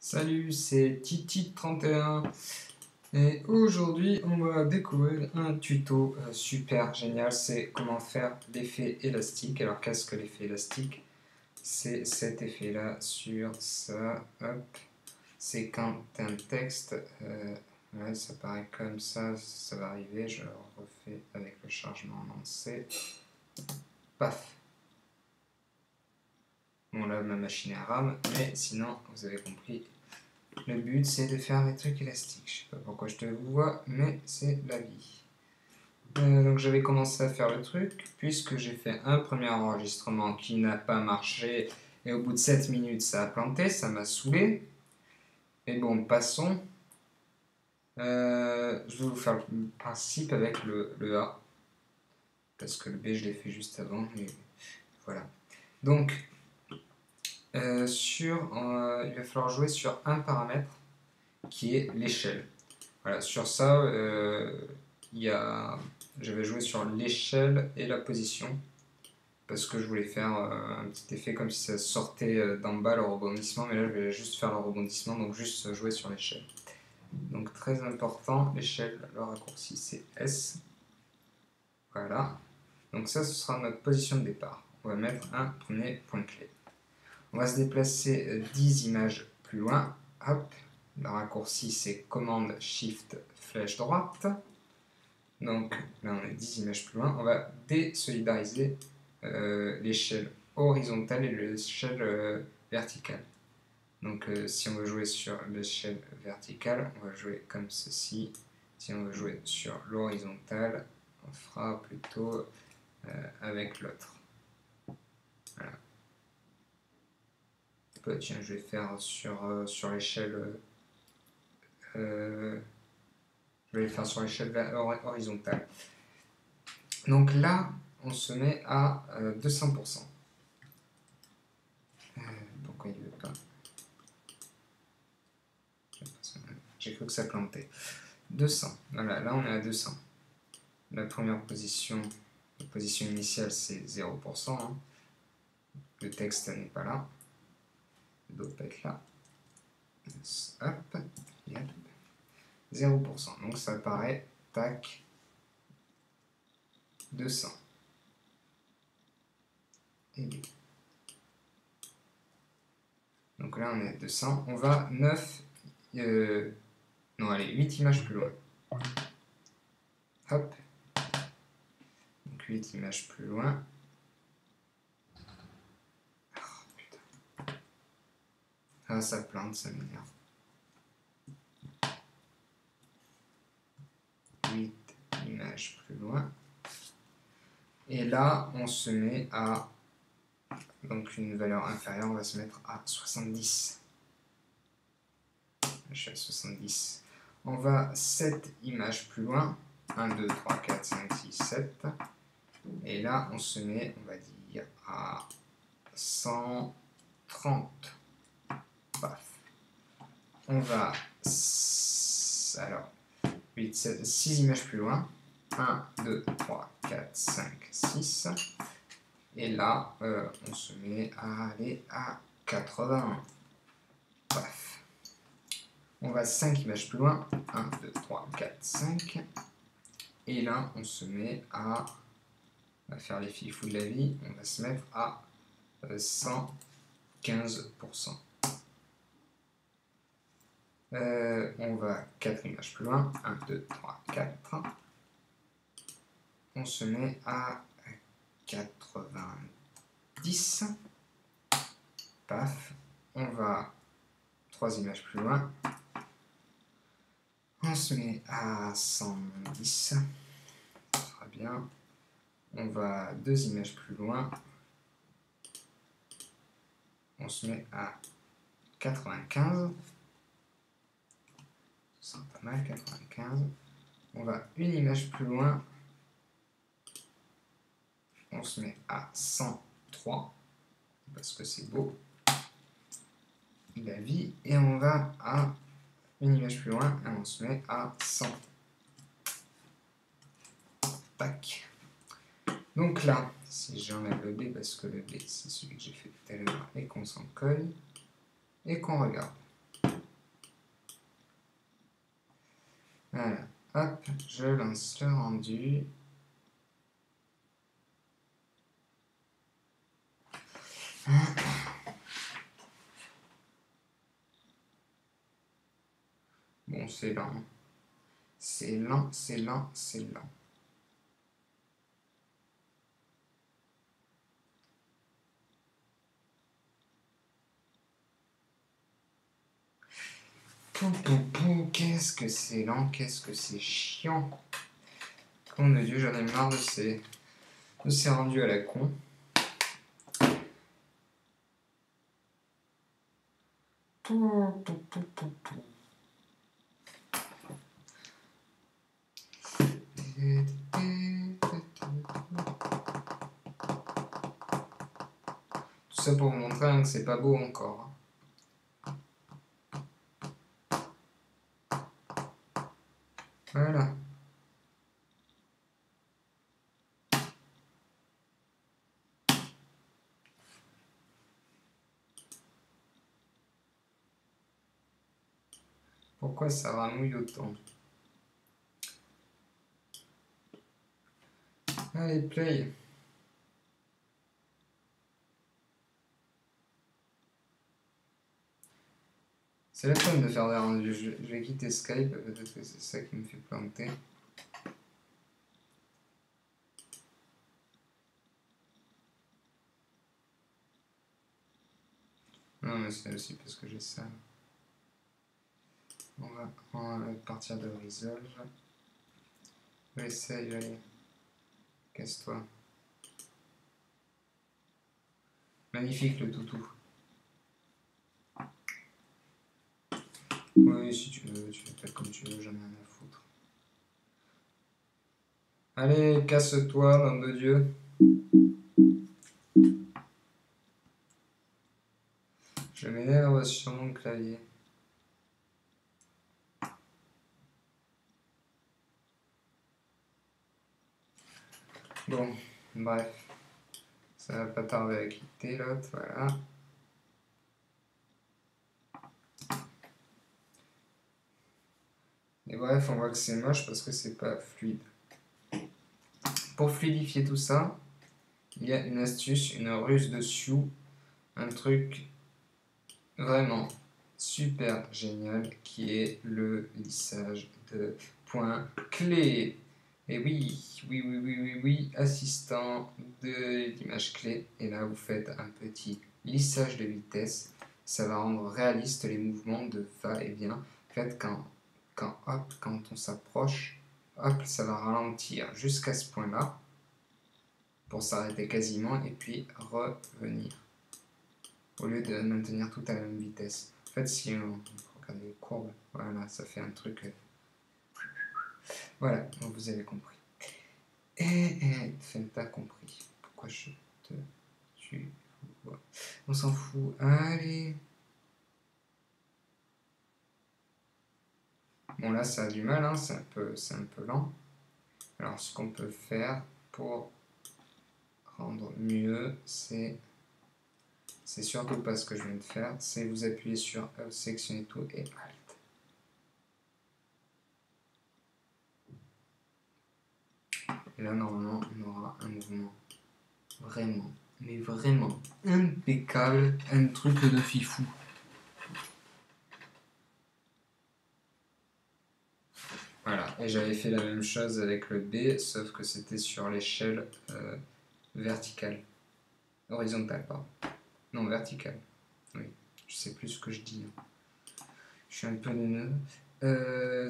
Salut, c'est Titi31 et aujourd'hui on va découvrir un tuto super génial, c'est comment faire l'effet élastique. Alors qu'est-ce que l'effet élastique? C'est cet effet là sur ça, hop, c'est quand un texte, ouais, ça paraît comme ça va arriver, je le refais avec le chargement lancé, paf. Bon là ma machine est à RAM, mais sinon vous avez compris. Le but c'est de faire des trucs élastiques. Je sais pas pourquoi je te vois, mais c'est la vie. Donc j'avais commencé à faire le truc, puisque j'ai fait un premier enregistrement qui n'a pas marché, et au bout de 7 minutes ça a planté, ça m'a saoulé. Mais bon, passons. Je vais vous faire le principe avec le A, parce que le B je l'ai fait juste avant, et voilà. Donc, il va falloir jouer sur un paramètre qui est l'échelle. Voilà, sur ça, j'avais joué sur l'échelle et la position parce que je voulais faire un petit effet comme si ça sortait d'en bas le rebondissement, mais là je vais juste faire le rebondissement, donc juste jouer sur l'échelle. Donc très important, l'échelle, le raccourci c'est S. Voilà, donc ça ce sera notre position de départ. On va mettre un premier point clé. On va se déplacer 10 images plus loin. Hop, le raccourci c'est commande shift flèche droite. Donc là on est 10 images plus loin. On va désolidariser l'échelle horizontale et l'échelle verticale. Donc si on veut jouer sur l'échelle verticale, on va jouer comme ceci. Si on veut jouer sur l'horizontale, on fera plutôt avec l'autre. Voilà. Tiens, je vais faire sur l'échelle horizontale. Donc là, on se met à 200%. Pourquoi il ne veut pas? J'ai cru que ça plantait. 200. Voilà, là on est à 200. La première position, la position initiale, c'est 0%. Hein. Le texte n'est pas là. Il doit pas être là. Hop, yep. 0%. Donc ça apparaît, tac, 200. Et bien. Donc là on est à 200. On va 8 images plus loin. Hop. Donc 8 images plus loin. Oh, putain. Ah, ça plante, ça m'énerve. 8 images plus loin. Et là, on se met à... Donc une valeur inférieure, on va se mettre à 70. Je suis à 70. On va 7 images plus loin. 1, 2, 3, 4, 5, 6, 7. Et là, on se met, on va dire, à 130. Paf. On va... Alors, 8, 7, 6 images plus loin. 1, 2, 3, 4, 5, 6. Et là, on se met à aller à 80. Paf. On va 5 images plus loin. 1, 2, 3, 4, 5. Et là, on se met à... On va faire les fifous de la vie. On va se mettre à 115%. On va 4 images plus loin. 1, 2, 3, 4. On se met à 90. Paf. On va 3 images plus loin. On se met à 110. Très bien. On va 2 images plus loin. On se met à 95. Ça sera pas mal, 95. On va une image plus loin. On se met à 103. Parce que c'est beau. La vie. Et on va à une image plus loin. Et on se met à 100. Tac. Donc là, si j'enlève le B, parce que le B c'est celui que j'ai fait tout à l'heure, et qu'on s'en colle, et qu'on regarde. Hop, je lance le rendu. Bon, c'est lent. C'est lent, c'est lent, c'est lent. Qu'est-ce que c'est lent, qu'est-ce que c'est chiant. Oh mon Dieu, j'en ai marre de ces rendus à la con. Tout ça pour vous montrer que c'est pas beau encore. Voilà. Pourquoi ça ramouille autant? Allez, play. C'est la peine de faire des rendus. Je vais quitter Skype, peut-être que c'est ça qui me fait planter. Non, mais c'est aussi parce que j'ai ça. On va partir de Resolve. Essaye, allez. Casse-toi. Magnifique le toutou. Oui, si tu veux, tu l'appelles comme tu veux, j'en ai rien à foutre. Allez, casse-toi, nom de Dieu. Je m'énerve sur mon clavier. Bon, bref. Ça va pas tarder à quitter l'autre, voilà. Et bref, on voit que c'est moche parce que c'est pas fluide. Pour fluidifier tout ça, il y a une astuce, une ruse de Sioux, un truc vraiment super génial qui est le lissage de points clés. Et oui, assistant d'image clé. Et là, vous faites un petit lissage de vitesse. Ça va rendre réaliste les mouvements de va-et-vient. En fait, quand on s'approche, hop, ça va ralentir jusqu'à ce point-là pour s'arrêter quasiment et puis revenir. Au lieu de maintenir tout à la même vitesse. En fait, si on regarde les courbes, voilà, ça fait un truc. Voilà, donc vous avez compris. T'as compris. Pourquoi je te tue? On s'en fout. Allez. Bon, là, ça a du mal, hein, c'est un peu lent. Alors, ce qu'on peut faire pour rendre mieux, c'est surtout pas ce que je viens de faire, c'est vous appuyer sur sélectionner tout et Alt. Et là, normalement, on aura un mouvement vraiment, mais vraiment impeccable, un truc de fifou. Voilà, et j'avais fait la même chose avec le B, sauf que c'était sur l'échelle verticale. Horizontale, pardon. Non, verticale. Oui, je sais plus ce que je dis. Je suis un peu neuneux.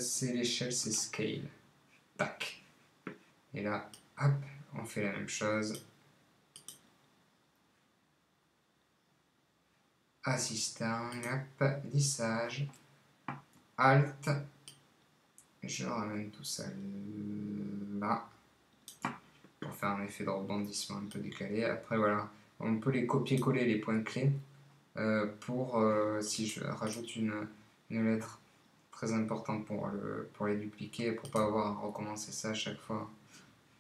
C'est l'échelle, c'est scale. Tac. Et là, hop, on fait la même chose. Assistant, hop, lissage, Alt. Je ramène tout ça là. Pour faire un effet de rebondissement un peu décalé. Après, voilà, on peut les copier-coller, les points clés. Pour si je rajoute une lettre très importante pour les dupliquer, pour pas avoir à recommencer ça à chaque fois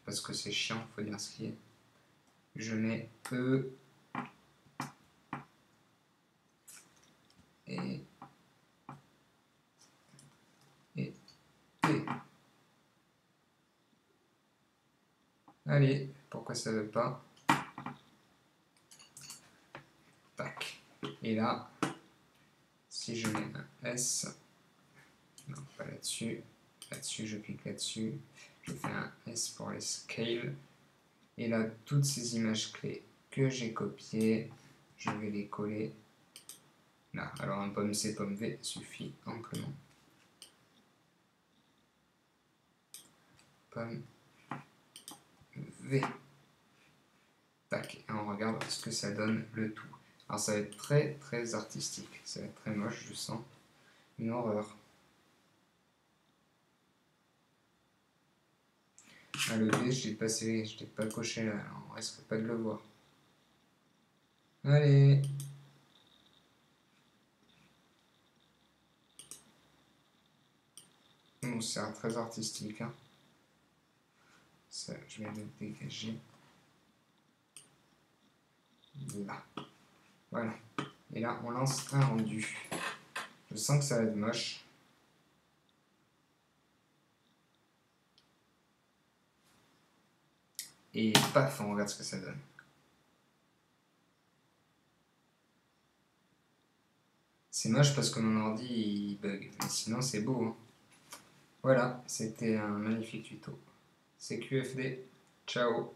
parce que c'est chiant, faut dire ce qui est. Je mets E et P. Allez, pourquoi ça veut pas? Tac. Et là, si je mets un S, non, pas là-dessus, là-dessus, je clique là-dessus, je fais un S pour les scales, et là, toutes ces images clés que j'ai copiées, je vais les coller là. Alors un pomme C, pomme V suffit amplement. Pomme V. Tac, et on regarde ce que ça donne le tout. Alors ça va être très très artistique, ça va être très moche, je sens une horreur. Ah, le V, je l'ai pas coché là, alors on risque pas de le voir. Allez. Bon, c'est très artistique, hein. Ça, je vais le dégager. Là. Voilà. Et là, on lance un rendu. Je sens que ça va être moche. Et paf, on regarde ce que ça donne. C'est moche parce que mon ordi il bug, mais sinon c'est beau, hein. Voilà, c'était un magnifique tuto. C'est QFD. Ciao.